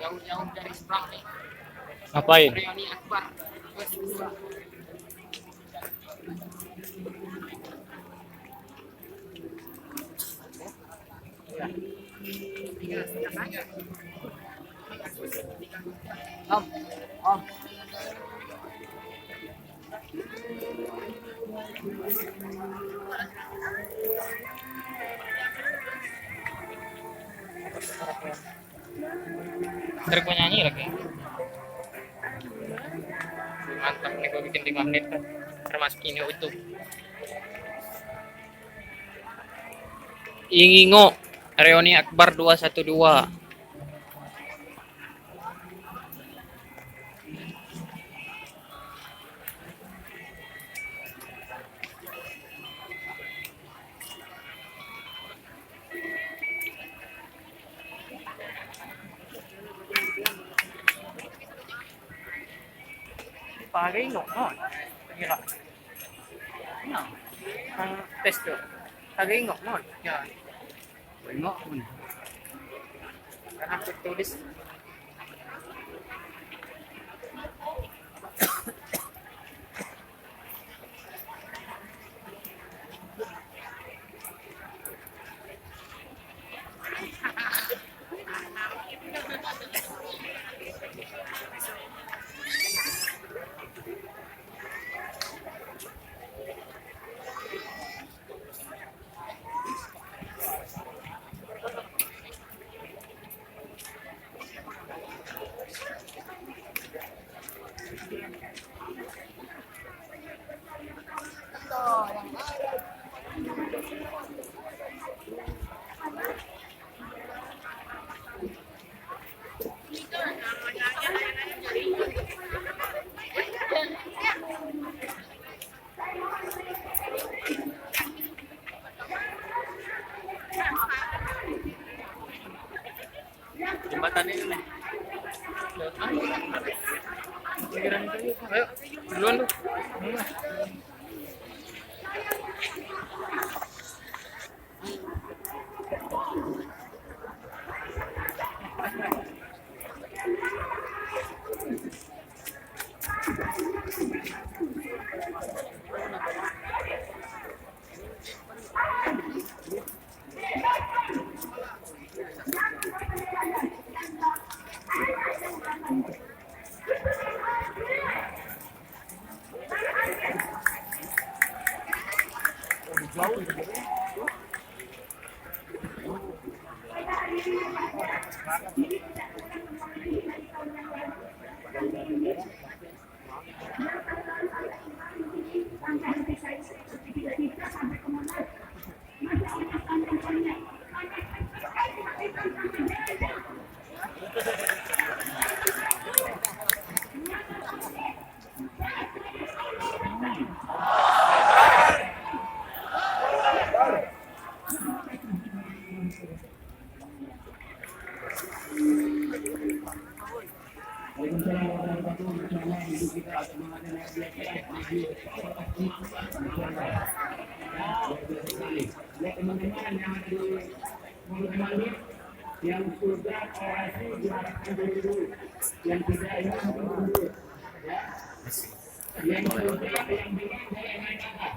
jauh-jauh dari seberang nih. Ngapain? Reuni Akbar 212. Om, om. Ntar gue nyanyi lagi. Mantap nih gue bikin 5 menit kan. Termasuk ini utuh. Ingingo Reuni Akbar 212. Pakai no, kira. No, tes tuh. Pakai no, ya. Bengok pun. Karena aku tulis. Jembatan ini nih. Ayo, duluan lu. Yang sudah orasi diharapkan dulu, yang tidak ingin dulu, ya. Yang sudah, yang belum boleh naik atas,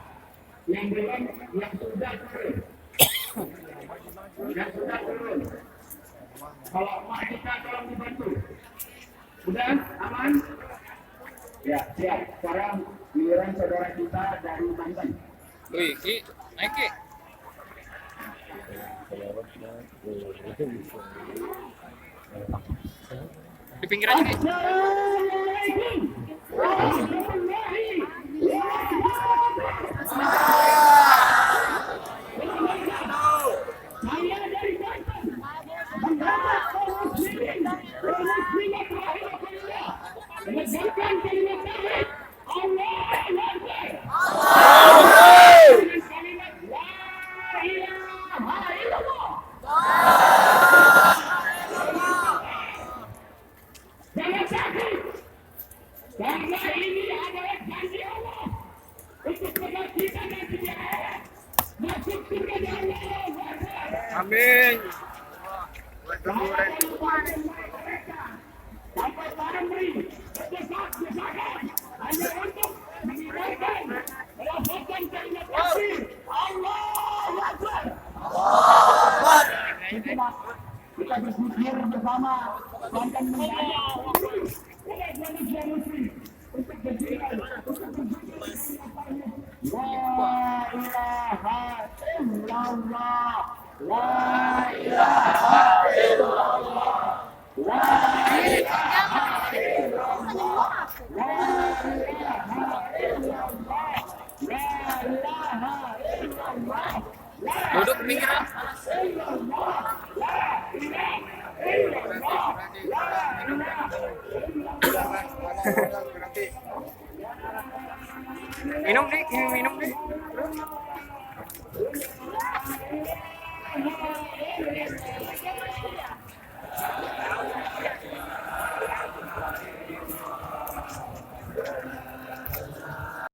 yang belum, yang sudah turun, yang sudah turun. Kalau emak kita tolong dibantu. Sudah aman? Ya siap. Sekarang giliran saudara kita dari Banten. Wih, Ki, naik Ki. Di pinggir aja Ki. Karena ini adalah janji Allah untuk kita nanti di akhirat masuk surga Allah. Amin. Mereka berikan kalimat takbir. Allahu Akbar. Itulah kita berzikir bersama dan mengajak umat manusia muslim untuk berzikir, untuk berzikir. La ilaha illallah. La ilaha illallah. La ilaha illallah. La ilaha illallah. La ilaha illallah. Duduk pinggiran. Minum nih, minum nih.